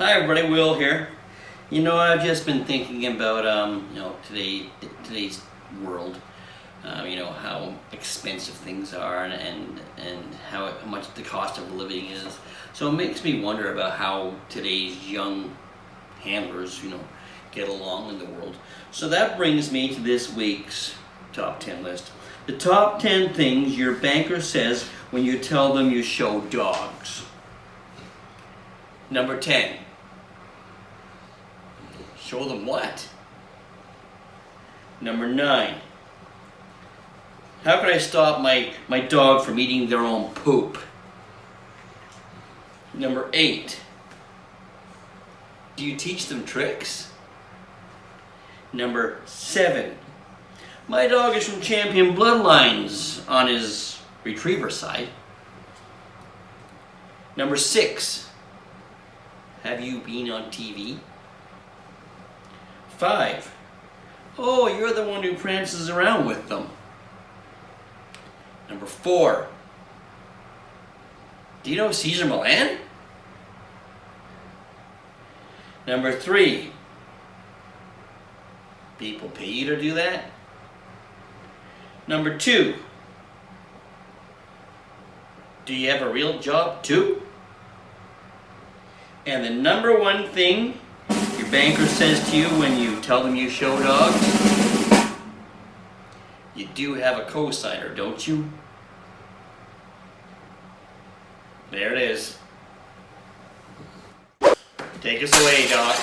Hi everybody, Will here. You know, I've just been thinking about today's world. How expensive things are and how much the cost of living is. So it makes me wonder about how today's young handlers, get along in the world. So that brings me to this week's top 10 list. The top 10 things your banker says when you tell them you show dogs. Number 10. Show them what? Number 9. How can I stop my dog from eating their own poop? Number 8. Do you teach them tricks? Number 7. My dog is from Champion Bloodlines on his retriever side. Number 6. Have you been on TV? 5. Oh, you're the one who prances around with them. Number 4. Do you know Cesar Millan? Number 3. People pay you to do that? Number 2. Do you have a real job too? And the number 1 thing your banker says to you when you tell them you show dogs? You do have a cosigner, don't you? There it is. Take us away, Doc.